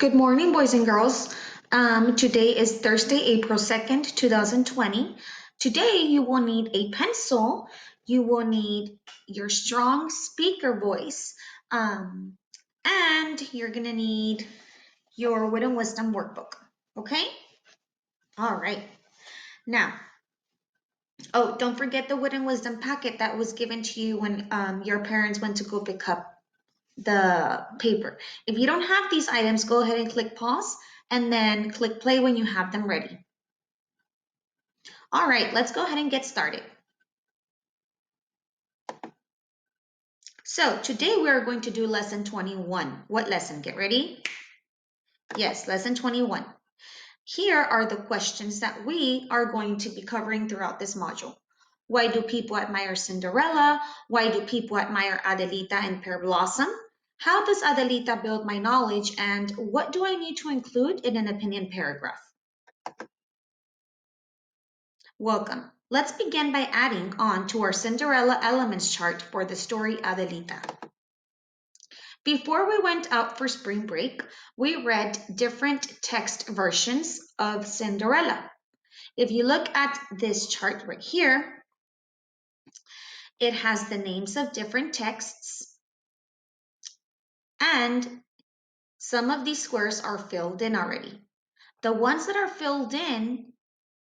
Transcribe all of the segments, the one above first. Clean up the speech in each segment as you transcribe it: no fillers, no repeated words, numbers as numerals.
Good morning, boys and girls. Today is Thursday, April 2nd, 2020. Today, you will need a pencil. You will need your strong speaker voice. And you're going to need your Wit and Wisdom workbook. Okay? All right. Now, don't forget the Wit and Wisdom packet that was given to you when your parents went to go pick up the paper. If you don't have these items, go ahead and click pause and then click play when you have them ready. All right, let's go ahead and get started. So today we are going to do lesson 21. What lesson? Get ready? Yes, lesson 21. Here are the questions that we are going to be covering throughout this module. Why do people admire Cinderella? Why do people admire Adelita and Pear Blossom? How does Adelita build my knowledge? And what do I need to include in an opinion paragraph? Welcome. Let's begin by adding on to our Cinderella elements chart for the story Adelita. Before we went out for spring break, we read different text versions of Cinderella. If you look at this chart right here, it has the names of different texts, and some of these squares are filled in already. The ones that are filled in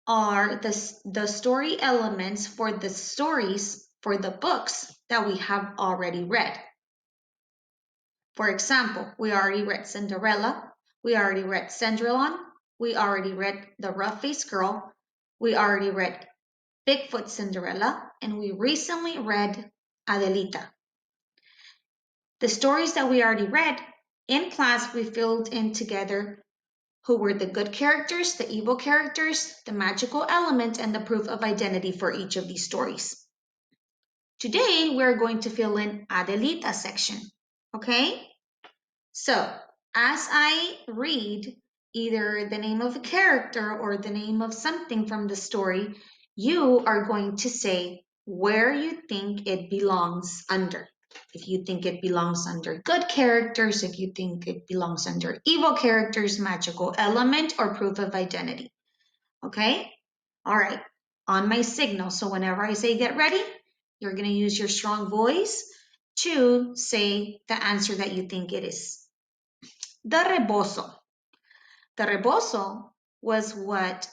are the story elements for the stories for the books that we have already read. For example, we already read Cinderella, we already read Cinderella, we already read The Rough-Faced Girl, we already read Bigfoot Cinderella, and we recently read Adelita. The stories that we already read, in class we filled in together who were the good characters, the evil characters, the magical element, and the proof of identity for each of these stories. Today, we're going to fill in Adelita section, okay? So, as I read either the name of a character or the name of something from the story, you are going to say where you think it belongs under. If you think it belongs under good characters, if you think it belongs under evil characters, magical element, or proof of identity. Okay? All right. On my signal. So whenever I say get ready, you're going to use your strong voice to say the answer that you think it is. The rebozo. The rebozo was what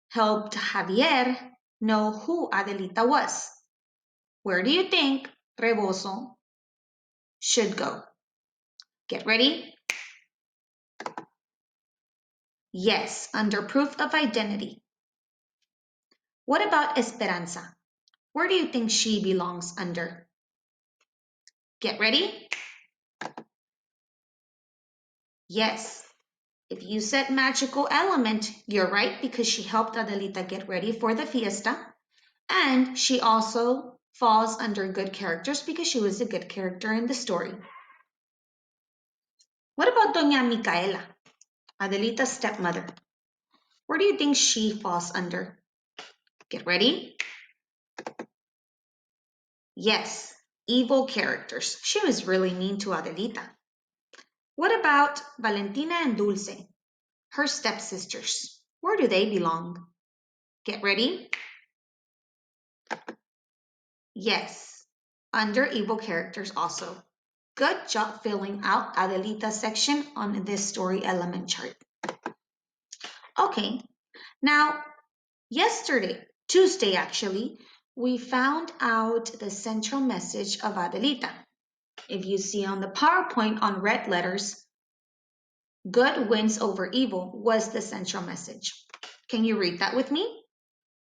helped Javier know who Adelita was. Where do you think rebozo should go? Get ready? Yes, under proof of identity. What about Esperanza? Where do you think she belongs under? Get ready? Yes. If you said magical element, you're right because she helped Adelita get ready for the fiesta. And she also falls under good characters because she was a good character in the story. What about Doña Micaela, Adelita's stepmother? Where do you think she falls under? Get ready? Yes, evil characters. She was really mean to Adelita. What about Valentina and Dulce, her stepsisters? Where do they belong? Get ready? Yes, under evil characters also. Good job filling out Adelita's section on this story element chart. Okay, now Tuesday actually, we found out the central message of Adelita. If you see on the PowerPoint on red letters, good wins over evil was the central message. Can you read that with me?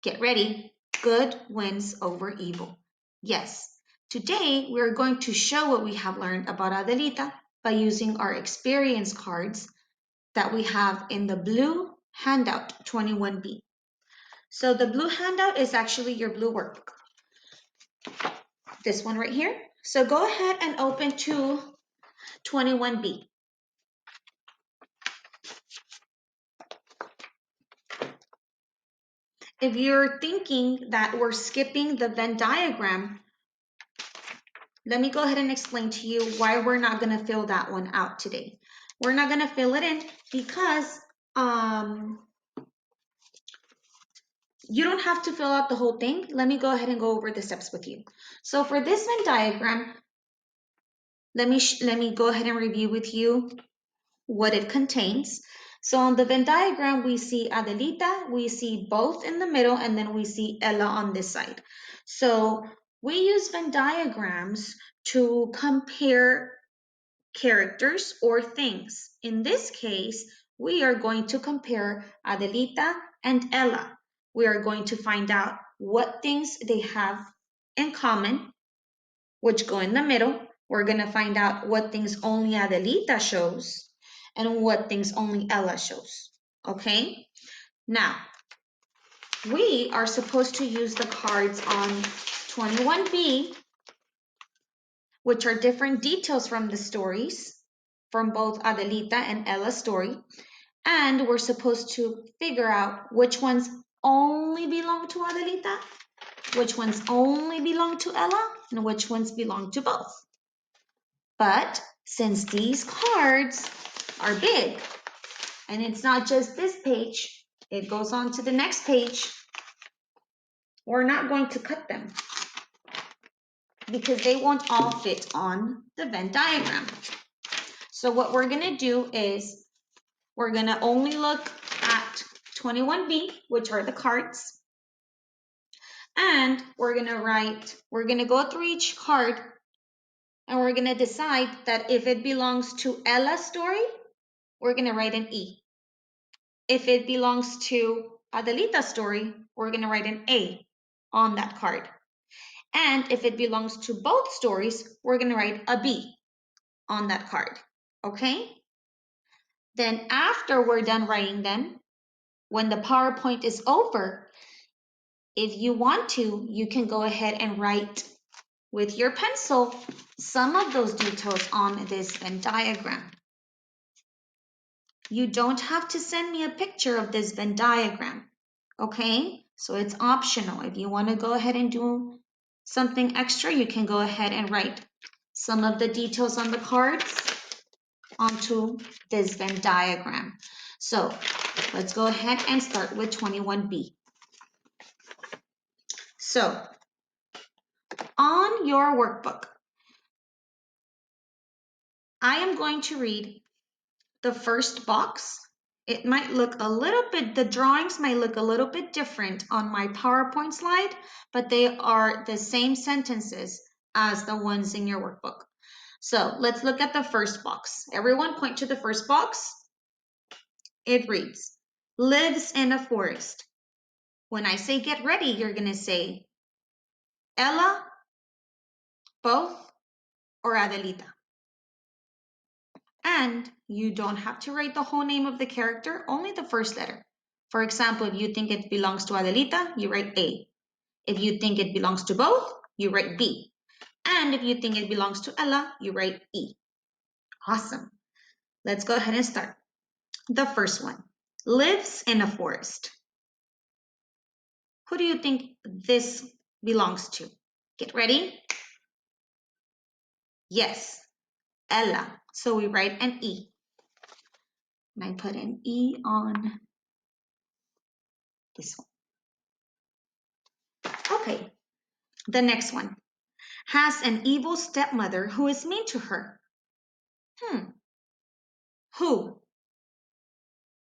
Get ready. Good wins over evil. Yes. Today, we're going to show what we have learned about Adelita by using our experience cards that we have in the blue handout 21B. So the blue handout is actually your blue workbook. This one right here. So go ahead and open to 21B. If you're thinking that we're skipping the Venn diagram, let me go ahead and explain to you why we're not going to fill that one out today. We're not going to fill it in because you don't have to fill out the whole thing. Let me go ahead and go over the steps with you. So for this Venn diagram, let me go ahead and review with you what it contains. So on the Venn diagram, we see Adelita, we see both in the middle, and then we see Ella on this side. So we use Venn diagrams to compare characters or things. In this case, we are going to compare Adelita and Ella. We are going to find out what things they have in common, which go in the middle. We're going to find out what things only Adelita shows and what things only Ella shows. Okay? Now, we are supposed to use the cards on 21B, which are different details from the stories, from both Adelita and Ella's story. And we're supposed to figure out which ones only belong to Adelita, which ones only belong to Ella, and which ones belong to both. But since these cards are big, and it's not just this page, it goes on to the next page, we're not going to cut them because they won't all fit on the Venn diagram. So what we're going to do is we're going to only look at 21B, which are the cards. And we're going to go through each card and we're going to decide that if it belongs to Ella's story, we're going to write an E. If it belongs to Adelita's story, we're going to write an A on that card. And if it belongs to both stories, we're going to write a B on that card. Okay? Then after we're done writing them, when the PowerPoint is over, if you want to, you can go ahead and write with your pencil some of those details on this Venn diagram. You don't have to send me a picture of this Venn diagram, okay? So it's optional. If you want to go ahead and do something extra, you can go ahead and write some of the details on the cards onto this Venn diagram. So let's go ahead and start with 21B. So on your workbook, I am going to read the first box. It might look a little bit, the drawings might look a little bit different on my PowerPoint slide, but they are the same sentences as the ones in your workbook. So let's look at the first box. Everyone point to the first box. It reads, lives in a forest. When I say get ready, you're going to say Ella, both, or Adelita. And you don't have to write the whole name of the character, only the first letter. For example, if you think it belongs to Adelita, you write A. If you think it belongs to both, you write B. And if you think it belongs to Ella, you write E. Awesome. Let's go ahead and start. The first one, lives in a forest. Who do you think this belongs to? Get ready? Yes, Ella. So we write an E. And I put an E on this one. Okay, the next one. Has an evil stepmother who is mean to her. Who?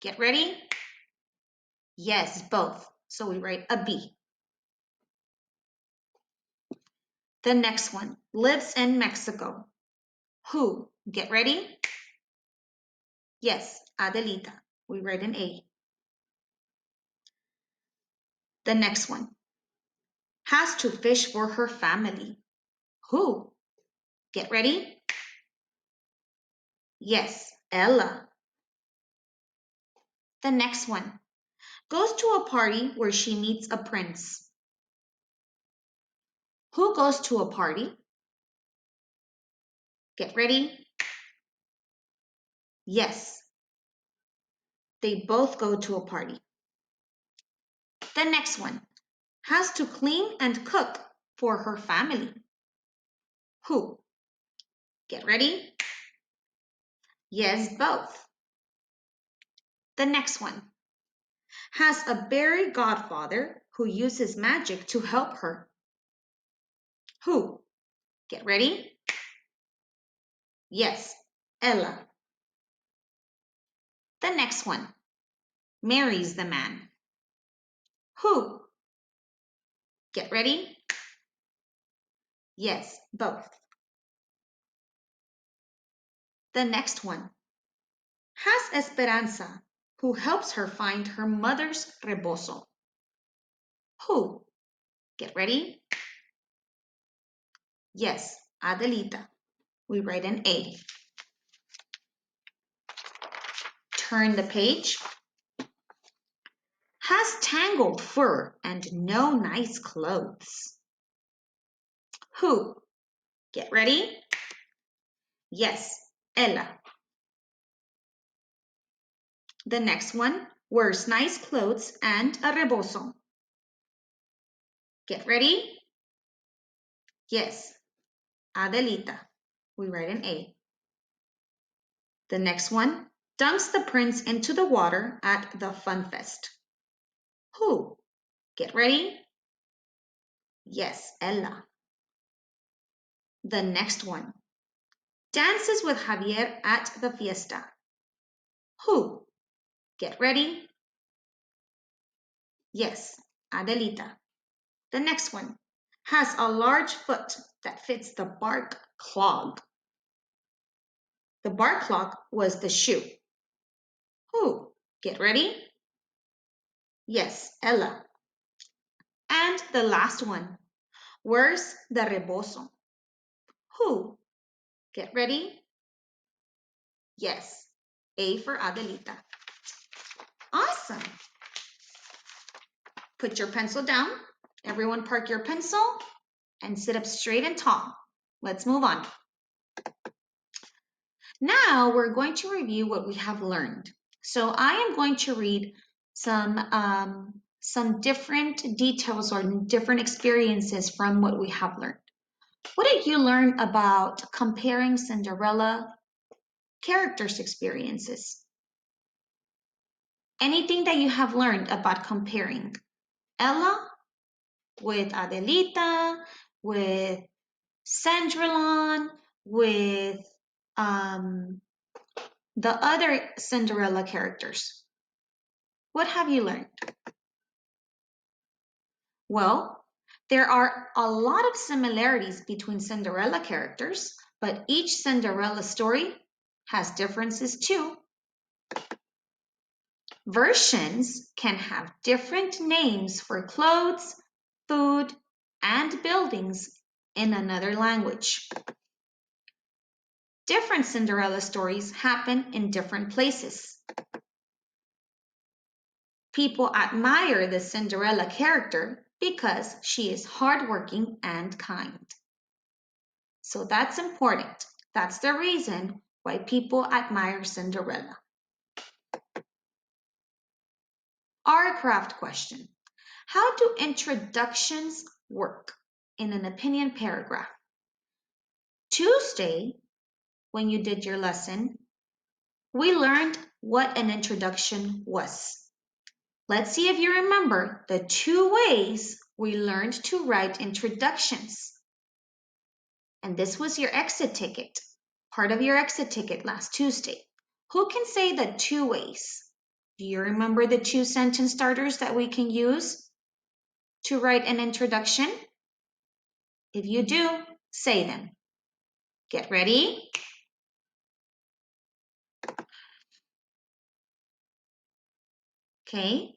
Get ready? Yes, both. So we write a B. The next one. Lives in Mexico. Who? Get ready? Yes, Adelita. We write an A. The next one. Has to fish for her family. Who? Get ready? Yes, Ella. The next one. Goes to a party where she meets a prince. Who goes to a party? Get ready? Yes, they both go to a party. The next one. Has to clean and cook for her family. Who? Get ready? Yes, both. The next one. Has a berry godfather who uses magic to help her. Who? Get ready. Yes, Ella. The next one. Marries the man. Who? Get ready. Yes, both. The next one. Has Esperanza who helps her find her mother's rebozo. Who? Get ready. Yes, Adelita. We write an A. Turn the page. Has tangled fur and no nice clothes. Who? Get ready. Yes, Ella. The next one wears nice clothes and a rebozo. Get ready. Yes, Adelita. We write an A. The next one dunks the prince into the water at the fun fest. Who? Get ready. Yes, Ella. The next one dances with Javier at the fiesta. Who? Get ready. Yes, Adelita. The next one has a large foot that fits the bark clog. The bark clog was the shoe. Who? Get ready. Yes, Ella. And the last one, where's the rebozo? Who? Get ready. Yes, A for Adelita. Awesome. Put your pencil down. Everyone park your pencil and sit up straight and tall. Let's move on. Now we're going to review what we have learned. So I am going to read some different details or different experiences from what we have learned. What did you learn about comparing Cinderella characters' experiences? Anything that you have learned about comparing Ella with Adelita, with Sandrillon, with the other Cinderella characters? What have you learned? Well, there are a lot of similarities between Cinderella characters, but each Cinderella story has differences too. Versions can have different names for clothes, food, and buildings in another language. Different Cinderella stories happen in different places. People admire the Cinderella character because she is hardworking and kind. So that's important. That's the reason why people admire Cinderella. Our craft question. How do introductions work in an opinion paragraph? Tuesday, when you did your lesson, we learned what an introduction was. Let's see if you remember the 2 ways we learned to write introductions. And this was your exit ticket, part of your exit ticket last Tuesday. Who can say the 2 ways? Do you remember the 2 sentence starters that we can use to write an introduction? If you do, say them. Get ready. Okay.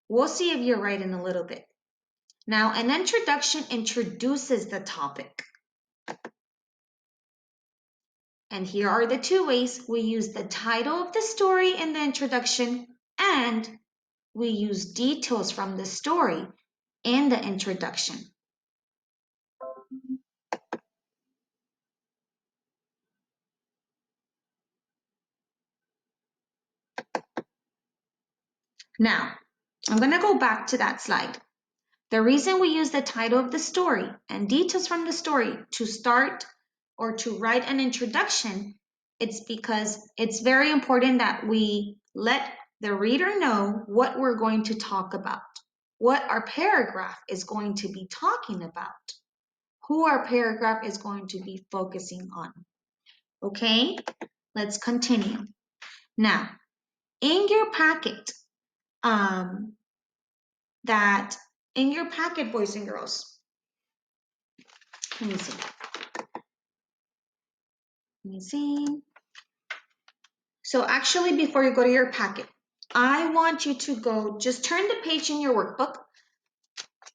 We'll see if you're right in a little bit. Now, an introduction introduces the topic. And here are the 2 ways we use the title of the story in the introduction, and we use details from the story in the introduction. Now, I'm going to go back to that slide. The reason we use the title of the story and details from the story to start or to write an introduction It's because it's very important that we let the reader know what we're going to talk about, what our paragraph is going to be talking about, who our paragraph is going to be focusing on. Okay, let's continue. Now, in your packet, boys and girls, let me see. Let me see. So actually, before you go to your packet, I want you to go, just turn the page in your workbook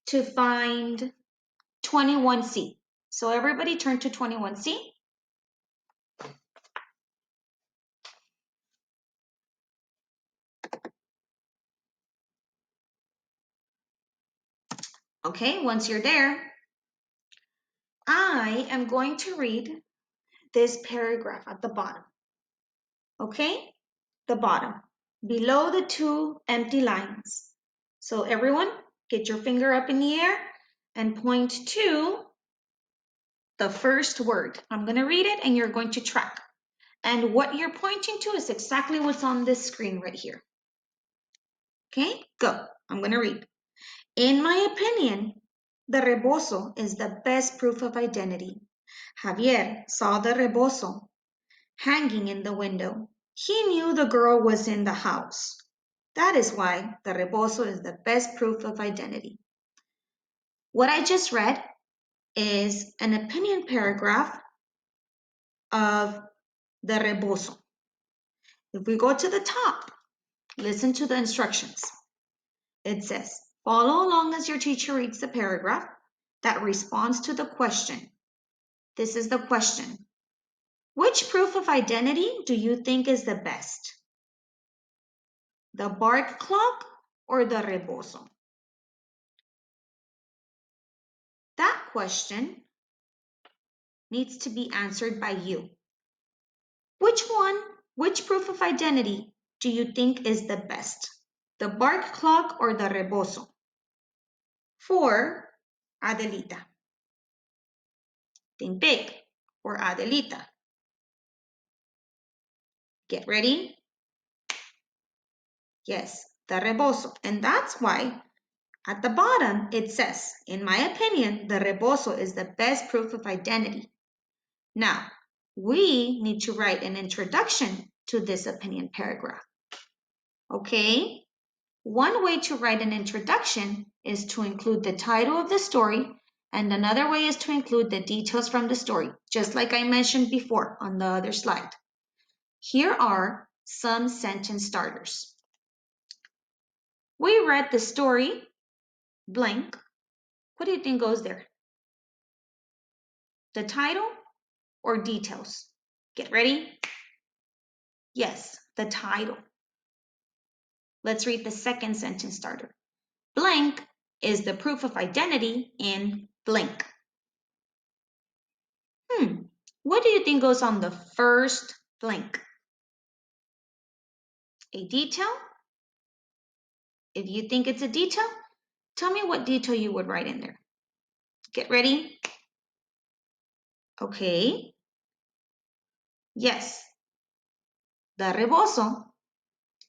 to find 21C. So everybody turn to 21C. Okay, once you're there, I am going to read this paragraph at the bottom. Okay, the bottom, below the two empty lines. So everyone, get your finger up in the air and point to the first word. I'm going to read it and you're going to track. And what you're pointing to is exactly what's on this screen right here. Okay, go. I'm going to read. In my opinion, the rebozo is the best proof of identity. Javier saw the rebozo hanging in the window. He knew the girl was in the house. That is why the rebozo is the best proof of identity. What I just read is an opinion paragraph of the rebozo. If we go to the top, listen to the instructions. It says, follow along as your teacher reads the paragraph that responds to the question. This is the question. Which proof of identity do you think is the best? The bark clock or the rebozo? That question needs to be answered by you. Which proof of identity do you think is the best? The bark clock or the rebozo? For Adelita. Think big for Adelita. Get ready? Yes, the rebozo. And that's why at the bottom it says, in my opinion, the rebozo is the best proof of identity. Now, we need to write an introduction to this opinion paragraph. Okay? One way to write an introduction is to include the title of the story, and another way is to include the details from the story, just like I mentioned before on the other slide. Here are some sentence starters. We read the story, blank. What do you think goes there? The title or details? Get ready? Yes, the title. Let's read the second sentence starter. Blank is the proof of identity in blank. What do you think goes on the first blank? A detail? If you think it's a detail, tell me what detail you would write in there. Get ready? Okay. Yes. The rebozo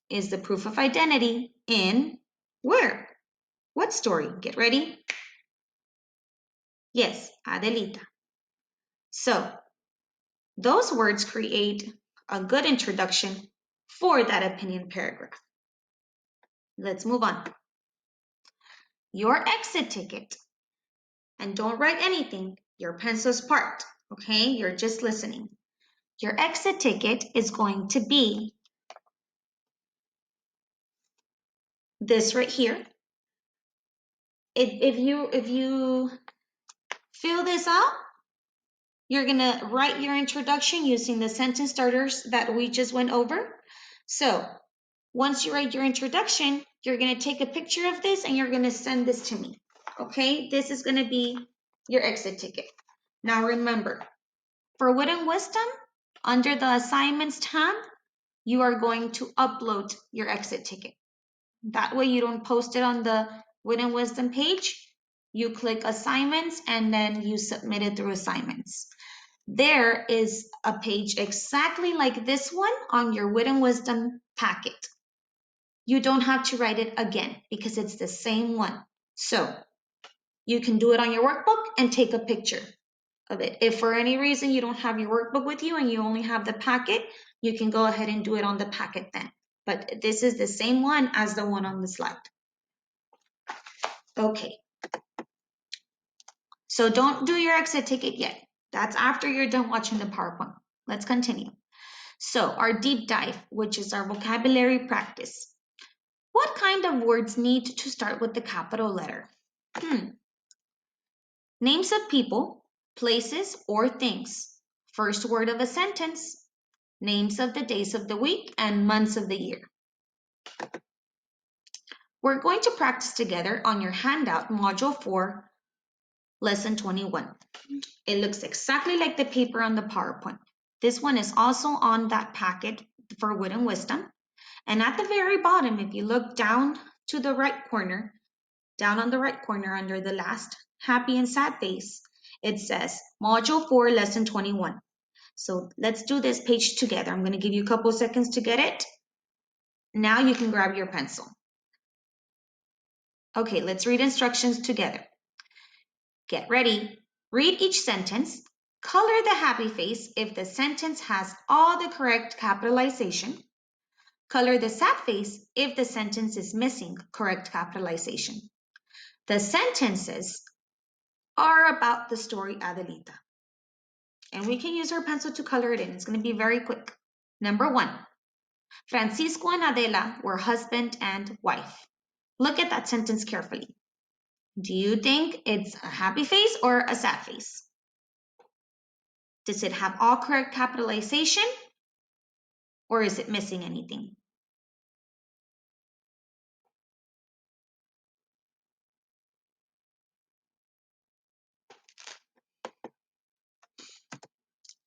is the proof of identity in where? What story? Get ready? Yes, Adelita. So, those words create a good introduction for that opinion paragraph. Let's move on. Your exit ticket. And don't write anything. Your pencil's parked, okay? You're just listening. Your exit ticket is going to be this right here. If you fill this out, you're gonna write your introduction using the sentence starters that we just went over. So once you write your introduction, you're gonna take a picture of this and you're gonna send this to me. Okay, this is gonna be your exit ticket. Now remember, for Wit&Wisdom, under the assignments tab, you are going to upload your exit ticket. That way you don't post it on the Wit&Wisdom page. You click assignments and then you submit it through assignments. there is a page exactly like this one on your Wit and Wisdom packet. You don't have to write it again because it's the same one. So you can do it on your workbook and take a picture of it. If for any reason you don't have your workbook with you and you only have the packet, you can go ahead and do it on the packet then. But this is the same one as the one on the slide. Okay. So don't do your exit ticket yet. That's after you're done watching the PowerPoint. Let's continue. So our deep dive, which is our vocabulary practice. What kind of words need to start with the capital letter? Names of people, places, or things. First word of a sentence. Names of the days of the week and months of the year. We're going to practice together on your handout, Module 4, Lesson 21. It looks exactly like the paper on the PowerPoint. This one is also on that packet for Wit and Wisdom. And at the very bottom, if you look down to the right corner, down on the right corner under the last happy and sad face, it says Module 4, Lesson 21. So let's do this page together. I'm going to give you a couple seconds to get it. Now you can grab your pencil. Okay, let's read instructions together. Get ready. Read each sentence. Color the happy face if the sentence has all the correct capitalization. Color the sad face if the sentence is missing correct capitalization. The sentences are about the story Adelita. And we can use our pencil to color it in. It's going to be very quick. Number 1. Francisco and Adela were husband and wife. Look at that sentence carefully. Do you think it's a happy face or a sad face? Does it have all correct capitalization? Or is it missing anything?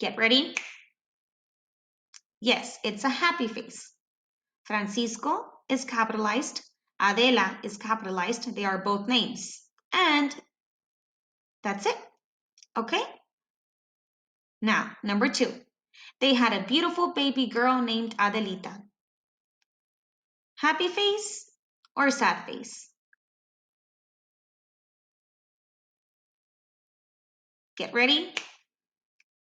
Get ready. Yes, it's a happy face. Francisco is capitalized. Adela is capitalized. They are both names. And that's it. Okay? Now, number 2. They had a beautiful baby girl named Adelita. Happy face or sad face? Get ready?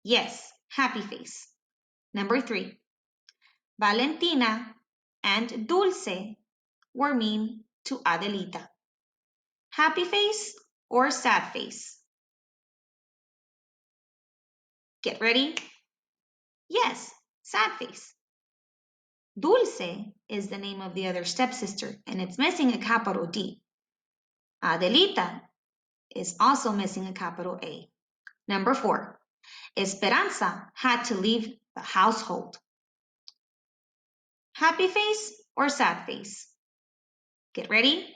Yes, happy face. Number 3. Valentina and Dulce were mean to Adelita. Happy face or sad face? Get ready? Yes, sad face. Dulce is the name of the other stepsister, and it's missing a capital D. Adelita is also missing a capital A. Number 4. Esperanza had to leave the household. Happy face or sad face? Get ready?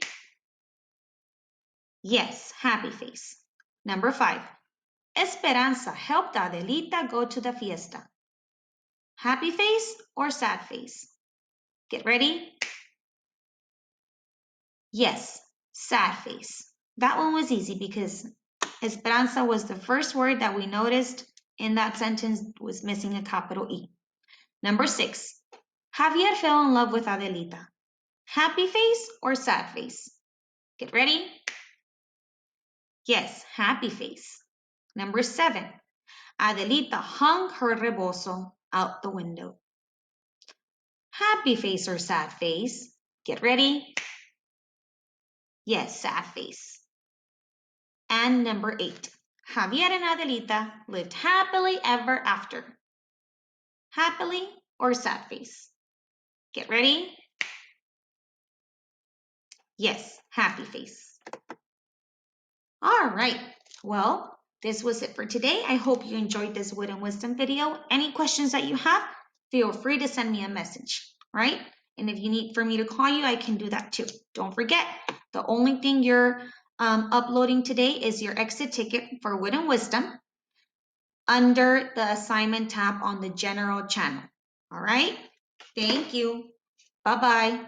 Yes, happy face. Number 5. Esperanza helped Adelita go to the fiesta. Happy face or sad face? Get ready? Yes, sad face. That one was easy because Esperanza was the first word that we noticed in that sentence was missing a capital E. Number 6. Javier fell in love with Adelita. Happy face or sad face? Get ready? Yes, happy face. Number 7. Adelita hung her rebozo out the window. Happy face or sad face? Get ready? Yes, sad face. And number 8. Javier and Adelita lived happily ever after. Happily or sad face? Get ready? Yes, happy face. All right. Well, this was it for today. I hope you enjoyed this Wit and Wisdom video. Any questions that you have, feel free to send me a message, right? And if you need for me to call you, I can do that too. Don't forget, the only thing you're uploading today is your exit ticket for Wit and Wisdom under the assignment tab on the general channel. All right? Thank you. Bye-bye.